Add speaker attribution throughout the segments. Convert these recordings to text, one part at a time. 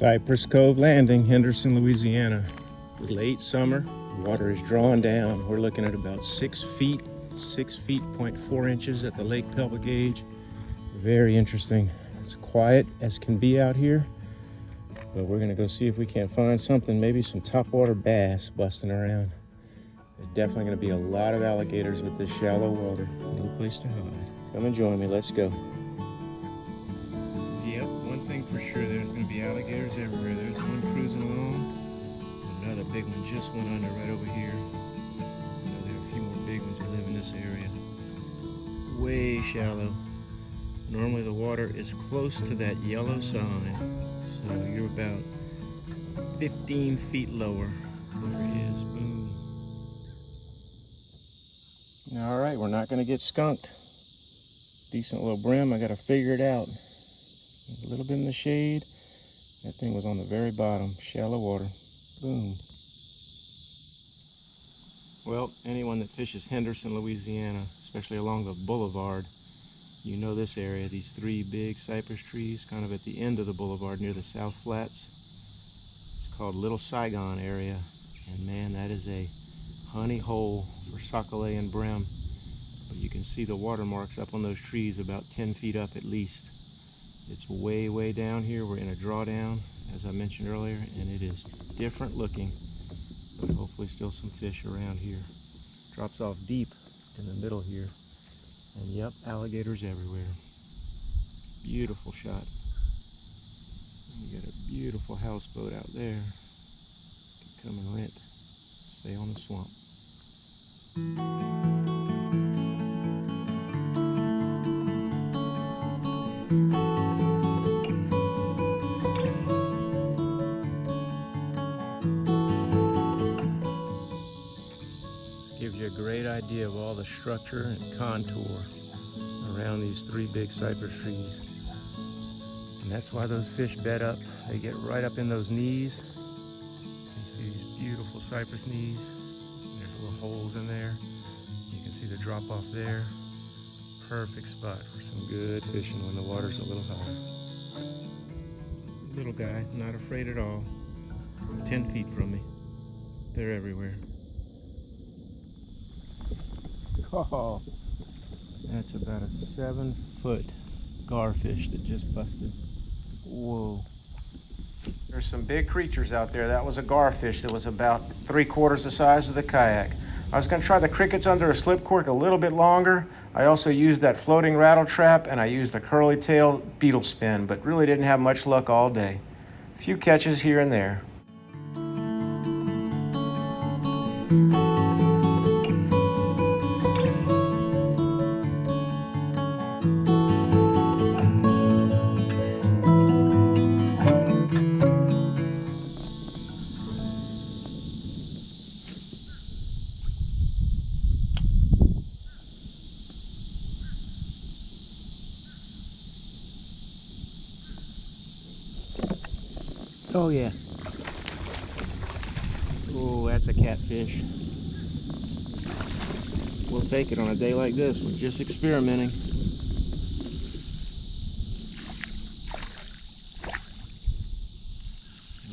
Speaker 1: Cypress Cove Landing, Henderson, Louisiana. Late summer, water is drawing down. We're looking at about 6 feet, 6 feet, 4 inches at the lake pelvic gauge. Very interesting. It's quiet as can be out here, but we're gonna go see if we can't find something, maybe some topwater bass busting around. There's definitely gonna be a lot of alligators with this shallow water. No place to hide. Come and join me, let's go. Yep, one thing for sure, there's going to be alligators everywhere. There's one cruising along. Another big one just went under right over here. So there are a few more big ones that live in this area. Way shallow. Normally the water is close to that yellow sign. So you're about 15 feet lower. There it is, boom. All right, we're not going to get skunked. Decent little brim, I got to figure it out. A little bit in the shade. That thing was on the very bottom, shallow water. Boom. Well, anyone that fishes Henderson, Louisiana, especially along the boulevard, you know this area. These 3 big cypress trees kind of at the end of the boulevard near the South Flats. It's called Little Saigon area. And man, that is a honey hole for sockeye and brim. But you can see the watermarks up on those trees about 10 feet up at least. It's way, way down here. We're in a drawdown, as I mentioned earlier, and it is different looking, but hopefully still some fish around here. Drops off deep in the middle here, and yep, alligators everywhere. Beautiful shot. We got a beautiful houseboat out there. Could come and rent. Stay on the swamp. Gives you a great idea of all the structure and contour around these 3 big cypress trees. And that's why those fish bed up. They get right up in those knees. You see these beautiful cypress knees. There's little holes in there. You can see the drop off there. Perfect spot for some good fishing when the water's a little high. Little guy, not afraid at all. 10 feet from me. They're everywhere. Oh, that's about a 7-foot garfish that just busted. Whoa. There's some big creatures out there. That was a garfish that was about 3/4 the size of the kayak. I was going to try the crickets under a slip cork a little bit longer. I also used that floating rattle trap, and I used the curly tail beetle spin, but really didn't have much luck all day. A few catches here and there. Oh yeah. Oh, that's a catfish. We'll take it on a day like this. We're just experimenting.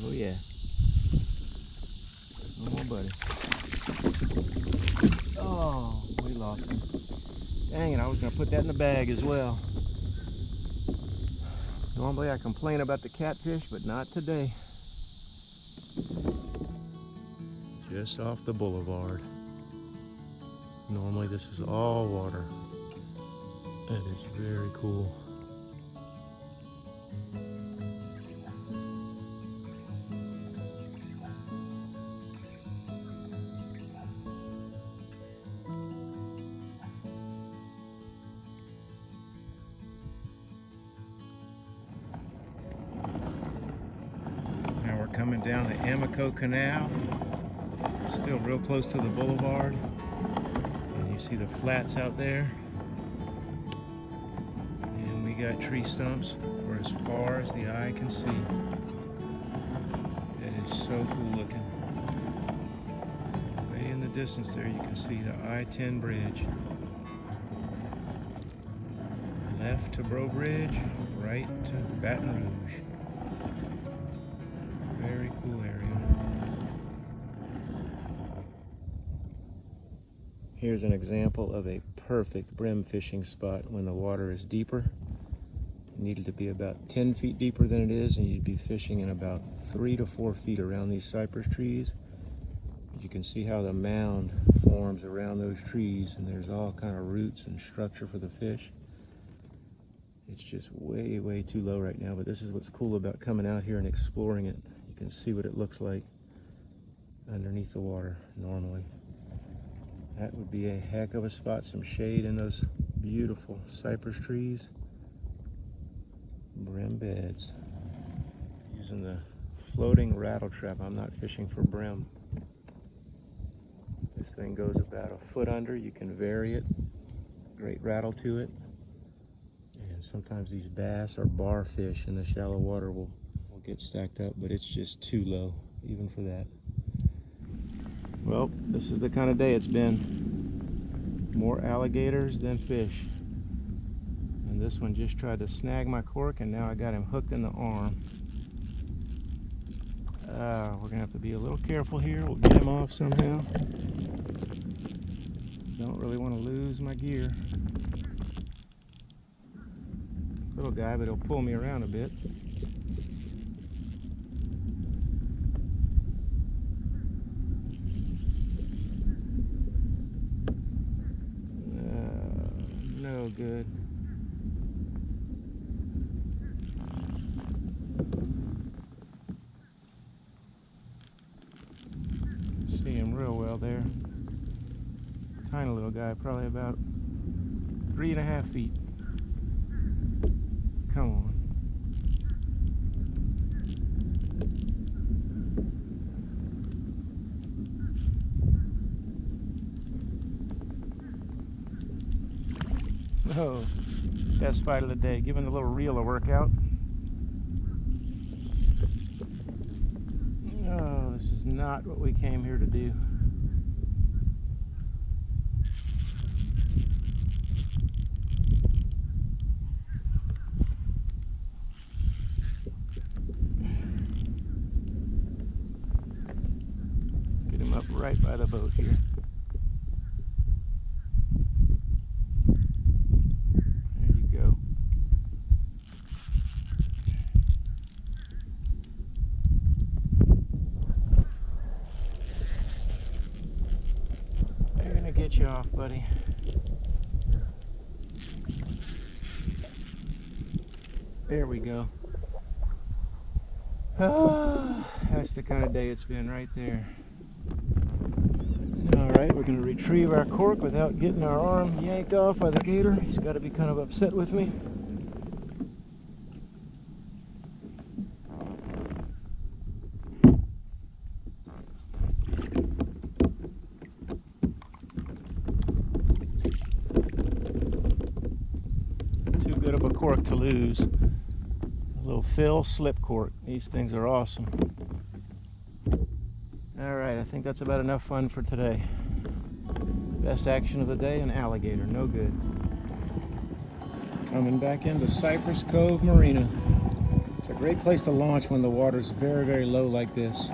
Speaker 1: Oh yeah. Oh buddy. Oh, we lost him. Dang it, I was gonna put that in the bag as well. Normally I complain about the catfish, but not today. Just off the boulevard. Normally this is all water. That is very cool. Coming down the Amico Canal, still real close to the boulevard, and you see the flats out there, and we got tree stumps for as far as the eye can see. It is so cool looking. Way in the distance there you can see the I-10 bridge. Left to Bro Bridge, right to Baton Rouge. Very cool area. Here's an example of a perfect brim fishing spot when the water is deeper. It needed to be about 10 feet deeper than it is, and you'd be fishing in about 3 to 4 feet around these cypress trees. You can see how the mound forms around those trees, and there's all kind of roots and structure for the fish. It's just way, way too low right now, but this is what's cool about coming out here and exploring it. You can see what it looks like underneath the water normally. That would be a heck of a spot, some shade in those beautiful cypress trees. Brim beds. Using the floating rattle trap. I'm not fishing for brim. This thing goes about a foot under. You can vary it. Great rattle to it. And sometimes these bass or bar fish in the shallow water will get stacked up, but it's just too low, even for that. Well, this is the kind of day it's been. More alligators than fish. And this one just tried to snag my cork, and now I got him hooked in the arm. We're gonna have to be a little careful here. We'll get him off somehow. Don't really want to lose my gear. Little guy, but he'll pull me around a bit. No good. See him real well there. Tiny little guy, probably about 3.5 feet. Come on. Oh, best fight of the day. Giving the little reel a workout. Oh, this is not what we came here to do. Get him up right by the boat here. Get you off, buddy. There we go. That's the kind of day it's been right there. Alright, we're going to retrieve our cork without getting our arm yanked off by the gator. He's got to be kind of upset with me. Bit of a cork to lose. A little fill slip cork. These things are awesome. Alright, I think that's about enough fun for today. Best action of the day, an alligator, no good. Coming back into Cypress Cove Marina. It's a great place to launch when the water's very, very low like this.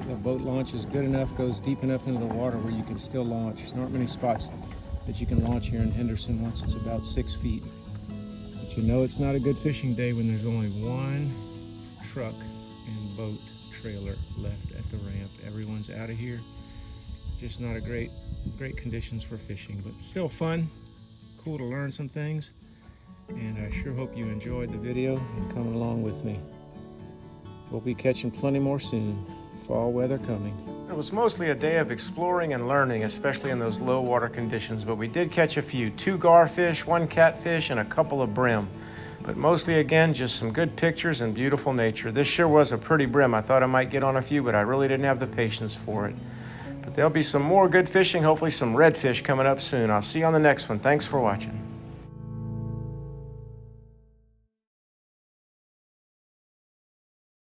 Speaker 1: The boat launch is good enough, goes deep enough into the water where you can still launch. There aren't many spots that you can launch here in Henderson once it's about 6 feet. But you know it's not a good fishing day when there's only one truck and boat trailer left at the ramp. Everyone's out of here. Just not a great conditions for fishing, but still fun, cool to learn some things. And I sure hope you enjoyed the video and coming along with me. We'll be catching plenty more soon. Fall weather coming. It was mostly a day of exploring and learning, especially in those low water conditions, but we did catch a few. 2 garfish, 1 catfish, and a couple of brim. But mostly, again, just some good pictures and beautiful nature. This sure was a pretty brim. I thought I might get on a few, but I really didn't have the patience for it. But there'll be some more good fishing, hopefully some redfish coming up soon. I'll see you on the next one. Thanks for watching.